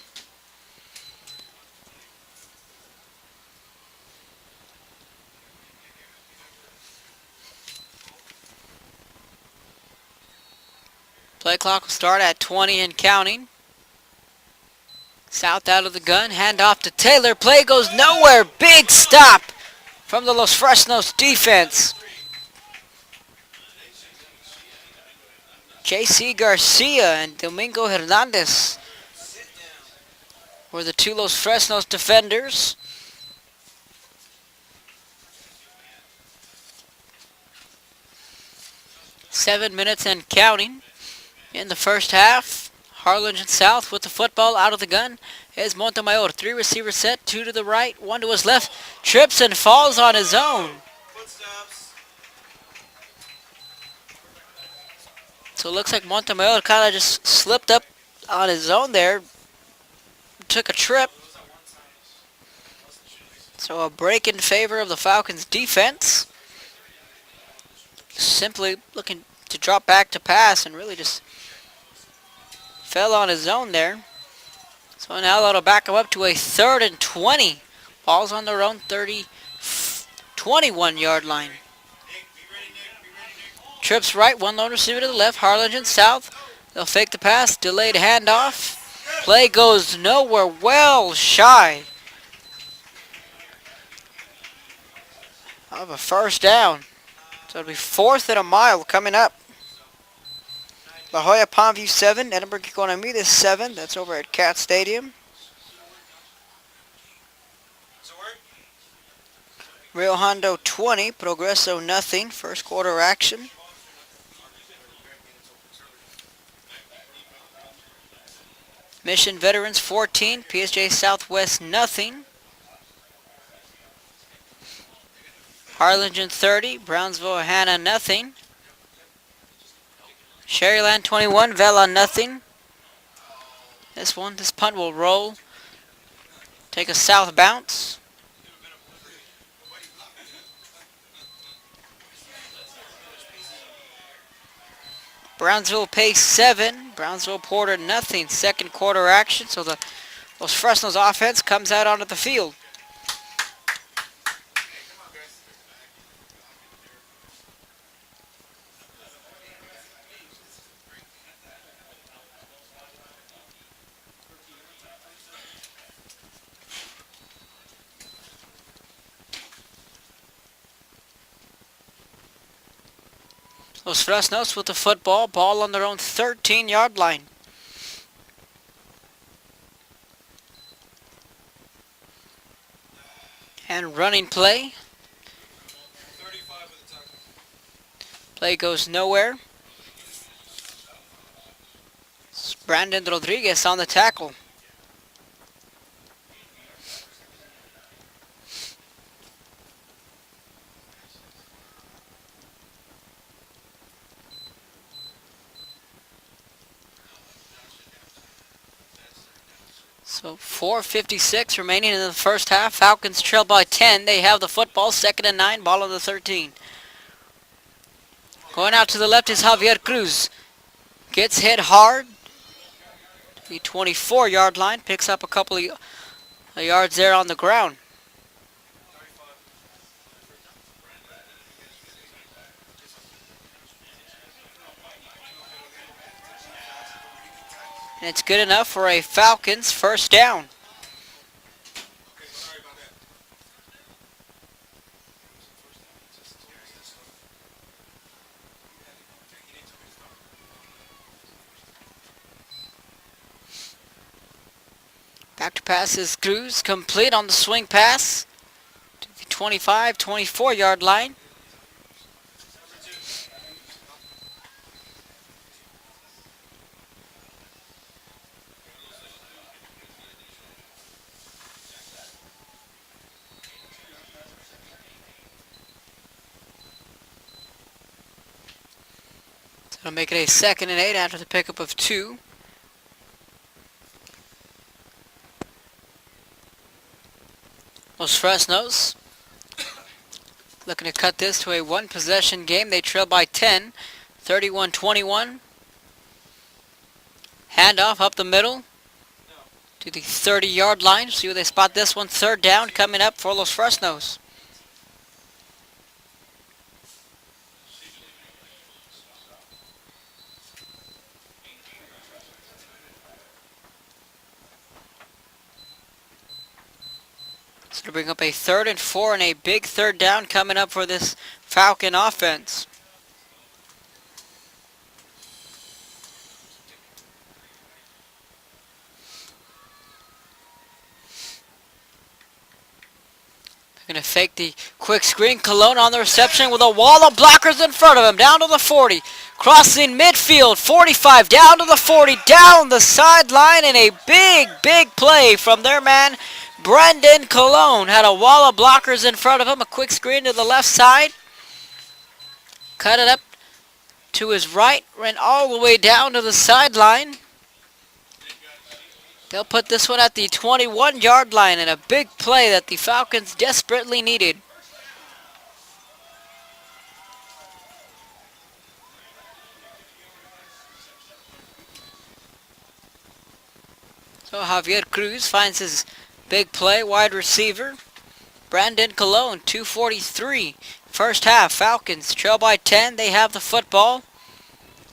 Play clock will start at 20 and counting. South out of the gun, hand off to Taylor. Play goes nowhere. Big stop from the Los Fresnos defense. J.C. Garcia and Domingo Hernandez were the two Los Fresnos defenders. Seven minutes and counting in the first half. Harlingen South with the football out of the gun is Montemayor. Three receiver set, two to the right, one to his left. Trips and falls on his own. So it looks like Montemayor kind of just slipped up on his own there. Took a trip. So a break in favor of the Falcons defense. Simply looking to drop back to pass and really just fell on his own there. So now that'll back him up to a 3rd and 20. Ball's on their own 21-yard line. Trips right, one lone receiver to the left. Harlingen South. They'll fake the pass. Delayed handoff. Play goes nowhere. Well shy of a first down. So it'll be 4th and a mile coming up. La Jolla Palmview 7, Edinburgh Economides 7. That's over at Cat Stadium. Rio Hondo 20, Progreso nothing. First quarter action. Mission Veterans 14, PSJ Southwest nothing. Harlingen 30, Brownsville Hanna nothing. Sherryland 21, Vela nothing. This punt will roll. Take a south bounce. Brownsville pace 7. Brownsville Porter nothing. Second quarter action. So the Los Fresnos offense comes out onto the field. Los Fresnos with the football. Ball on their own 13-yard line. And running play. Play goes nowhere. It's Brandon Rodriguez on the tackle. So 4:56 remaining in the first half. Falcons trail by 10. They have the football. 2nd and 9. Ball on the 13. Going out to the left is Javier Cruz. Gets hit hard. The 24-yard line. Picks up a couple of yards there on the ground. And it's good enough for a Falcons first down. Okay, sorry about that. Back to pass is Cruz. Complete on the swing pass to the 25, 24-yard line. It'll make it a 2nd and 8 after the pickup of 2. Los Fresnos looking to cut this to a one-possession game. They trail by 10, 31-21. Handoff up the middle to the 30-yard line. See where they spot this one. 3rd down coming up for Los Fresnos. So to bring up a 3rd and 4 and a big 3rd down coming up for this Falcon offense. They're going to fake the quick screen. Cologne on the reception with a wall of blockers in front of him. Down to the 40. Crossing midfield. 45. Down to the 40. Down the sideline. And a big, big play from their man, Brendan Cologne. Had a wall of blockers in front of him. A quick screen to the left side. Cut it up to his right. Ran all the way down to the sideline. They'll put this one at the 21-yard line, and a big play that the Falcons desperately needed. So Javier Cruz finds his big play, wide receiver. Brandon Cologne, 2:43. First half, Falcons trail by 10. They have the football.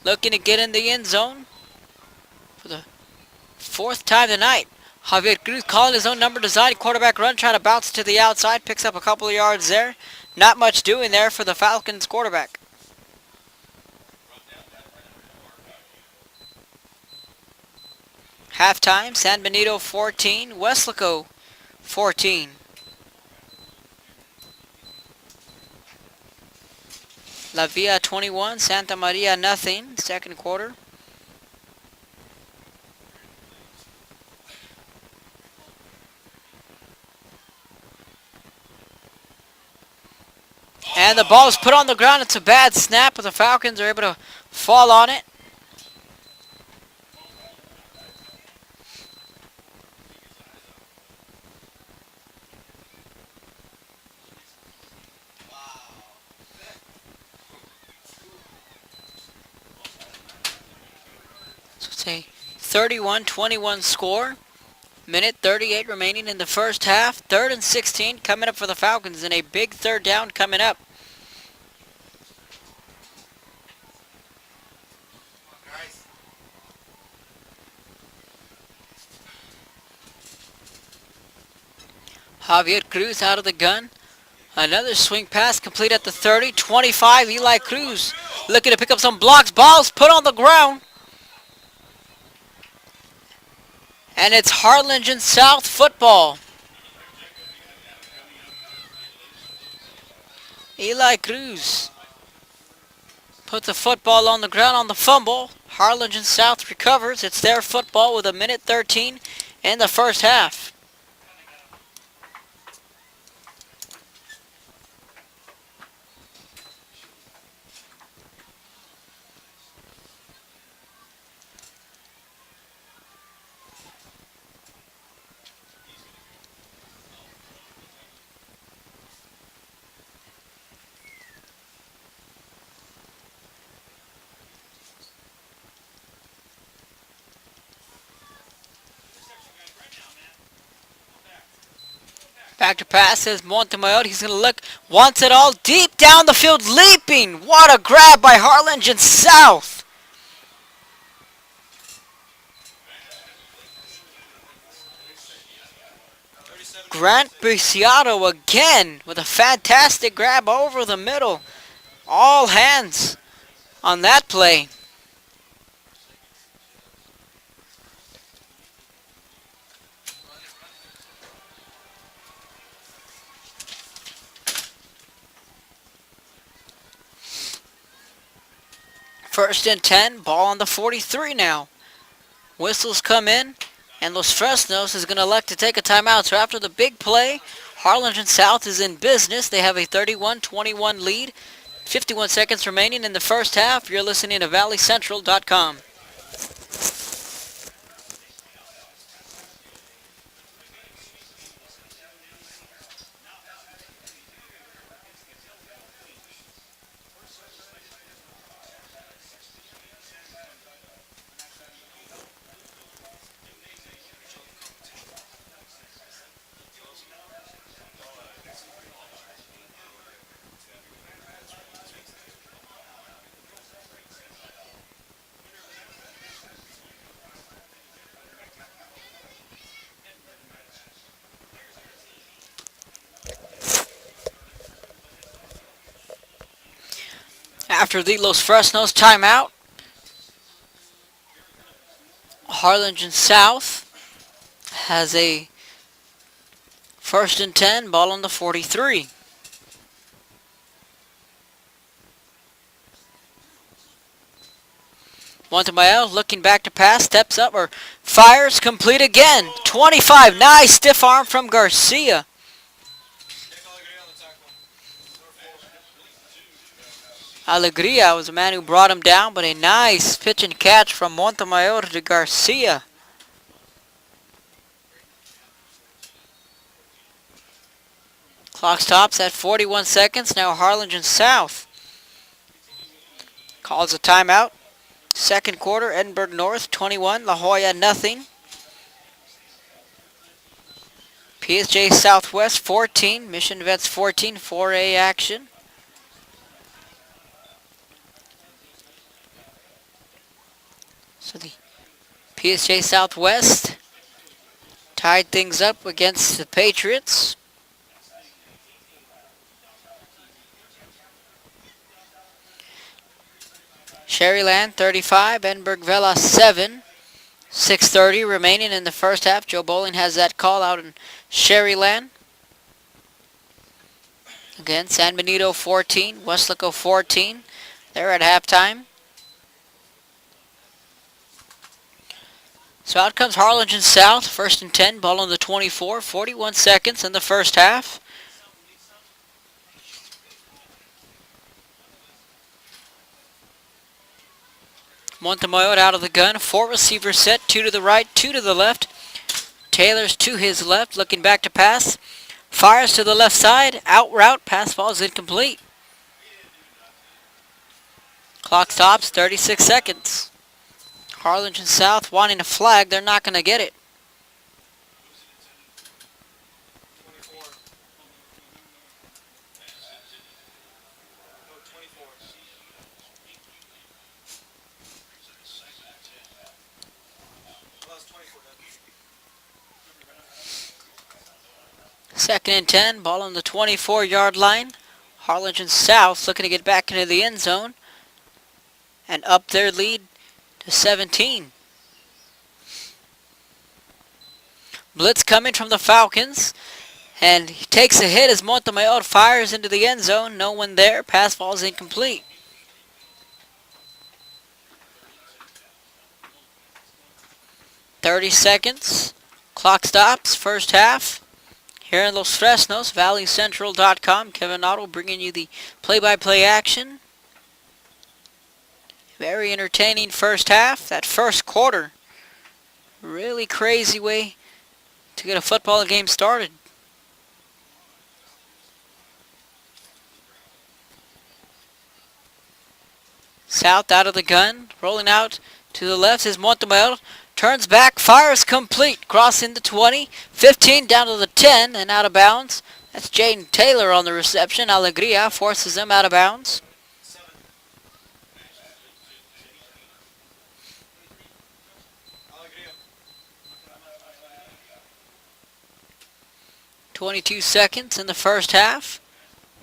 Looking to get in the end zone for the 4th time tonight. Javier Cruz calling his own number design. Quarterback run, trying to bounce to the outside. Picks up a couple of yards there. Not much doing there for the Falcons quarterback. Halftime, San Benito 14, Weslaco 14. La Villa 21, Santa Maria nothing, 2nd quarter. And the ball is put on the ground. It's a bad snap, but the Falcons are able to fall on it. So it's a 31-21 score. Minute 38 remaining in the first half. 3rd and 16 coming up for the Falcons, and a big 3rd down coming up. Javier Cruz out of the gun. Another swing pass complete at the 30. 25, Eli Cruz looking to pick up some blocks. Balls put on the ground. And it's Harlingen South football. Eli Cruz put the football on the ground on the fumble. Harlingen South recovers. It's their football with a minute 13 in the first half. Back to pass is Montemayor. He's going to look. Wants it all deep down the field. Leaping. What a grab by Harlingen South. Grant Buciato again with a fantastic grab over the middle. All hands on that play. First and 10, ball on the 43 now. Whistles come in, and Los Fresnos is going to elect to take a timeout. So after the big play, Harlingen South is in business. They have a 31-21 lead. 51 seconds remaining in the first half. You're listening to ValleyCentral.com. After the Los Fresnos timeout, Harlingen South has a first and 10, ball on the 43. Montemayor looking back to pass, steps up, or fires, complete again. 25, nice stiff arm from Garcia. Alegria was the man who brought him down, but a nice pitch and catch from Montemayor to Garcia. Clock stops at 41 seconds. Now Harlingen South calls a timeout. Second quarter, Edinburgh North 21, La Jolla nothing. PSJ Southwest 14, Mission Vets 14, 4A action. So the PSJ Southwest tied things up against the Patriots. Sherryland 35, Edinburgh Vela 7. 6:30 remaining in the first half. Joe Bowling has that call out in Sherryland. Again, San Benito 14, Westlaco 14. They're at halftime. So out comes Harlingen South, first and 10, ball on the 24, 41 seconds in the first half. Montemayor out of the gun, 4 receivers set, 2 to the right, 2 to the left. Taylor's to his left, looking back to pass. Fires to the left side, out route, pass falls incomplete. Clock stops, 36 seconds. Harlingen South wanting a flag, they're not going to get it. Second and 10, ball on the 24-yard line. Harlingen South looking to get back into the end zone and up their lead to 17. Blitz coming from the Falcons, and he takes a hit as Montemayor fires into the end zone. No one there. Pass falls incomplete. .30 Clock stops. First half. Here in Los Fresnos, ValleyCentral.com. Kevin Otto bringing you the play-by-play action. Very entertaining first half. That first quarter, really crazy way to get a football game started. South out of the gun, rolling out to the left is Montemayor. Turns back, fires complete, crossing the 20, 15 down to the 10 and out of bounds. That's Jaden Taylor on the reception. Alegria forces him out of bounds. 22 seconds in the first half.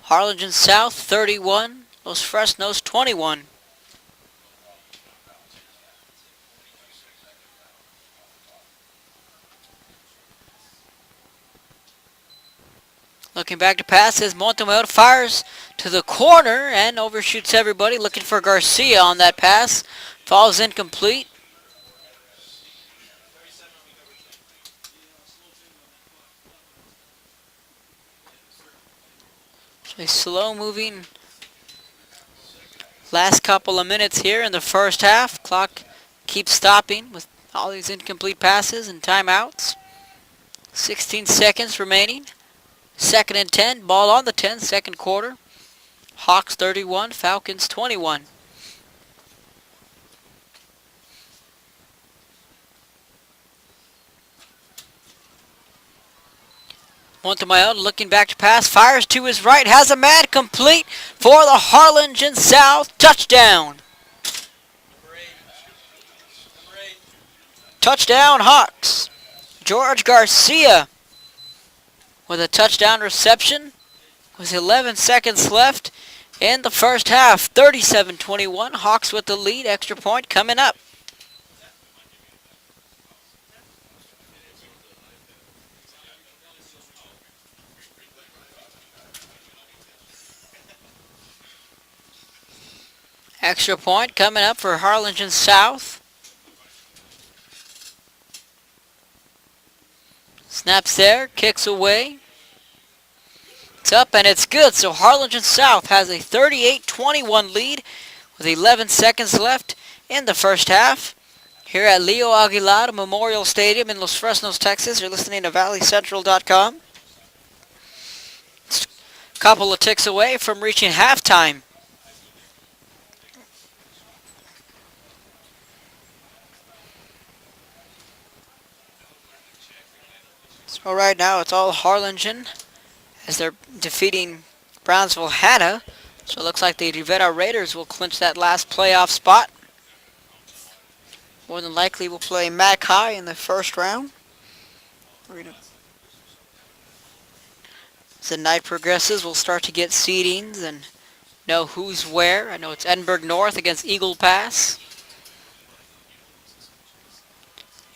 Harlingen South 31, Los Fresnos 21. Looking back to pass as Montemayor fires to the corner and overshoots everybody. Looking for Garcia on that pass. Falls incomplete. A slow moving last couple of minutes here in the first half. Clock keeps stopping with all these incomplete passes and timeouts. 16 seconds remaining. 2nd and 10. Ball on the 10, second quarter. Hawks 31, Falcons 21. Montemayor looking back to pass, fires to his right, has a man complete for the Harlingen South touchdown. Touchdown Hawks. George Garcia with a touchdown reception with 11 seconds left in the first half. 37-21, Hawks with the lead. Extra point coming up. Extra point coming up for Harlingen South. Snaps there, kicks away. It's up and it's good. So Harlingen South has a 38-21 lead with 11 seconds left in the first half. Here at Leo Aguilar Memorial Stadium in Los Fresnos, Texas. You're listening to ValleyCentral.com. It's a couple of ticks away from reaching halftime. So right now it's all Harlingen as they're defeating Brownsville Hanna. So it looks like the Rivera Raiders will clinch that last playoff spot. More than likely we'll play Mac High in the first round. As the night progresses, we'll start to get seedings and know who's where. I know it's Edinburgh North against Eagle Pass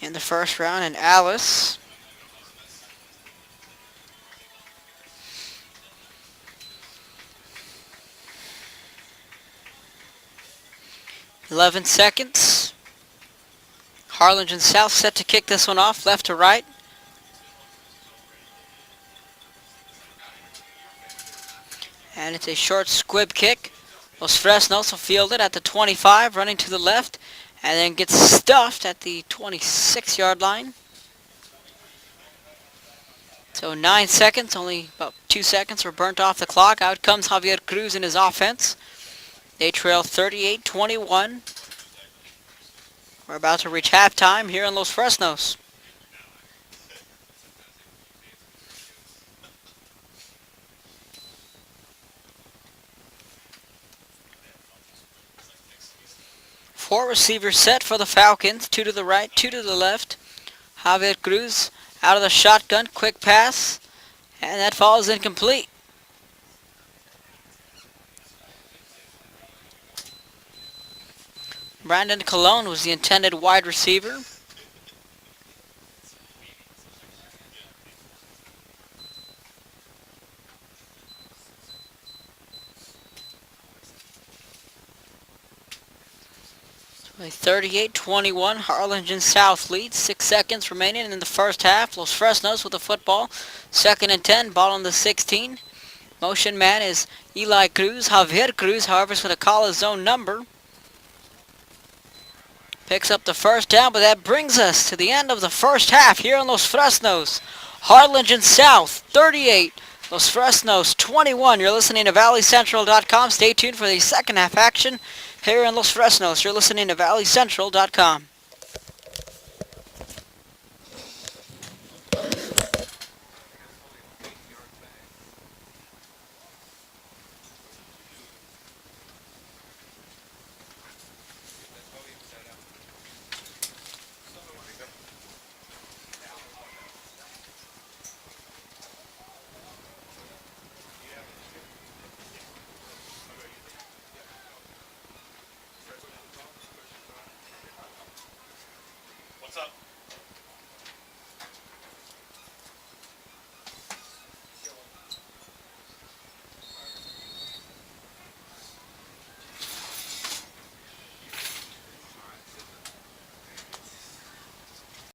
in the first round, and Alice 11 seconds. Harlingen South set to kick this one off, left to right. And it's a short squib kick. Los Fresnos will field it at the 25, running to the left, and then gets stuffed at the 26-yard line. So 9 seconds, only about 2 seconds were burnt off the clock. Out comes Javier Cruz and his offense. They trail 38-21. We're about to reach halftime here in Los Fresnos. Four receivers set for the Falcons. 2 to the right, 2 to the left. Javier Cruz out of the shotgun, quick pass, and that falls incomplete. Brandon Colon was the intended wide receiver. A 38-21 Harlingen South lead. 6 seconds remaining in the first half. Los Fresnos with the football. 2nd and 10, ball on the 16. Motion man is Eli Cruz. Javier Cruz, however, is going to call his own number. Picks up the first down, but that brings us to the end of the first half here in Los Fresnos. Harlingen South 38, Los Fresnos 21. You're listening to ValleyCentral.com. Stay tuned for the second half action here in Los Fresnos. You're listening to ValleyCentral.com.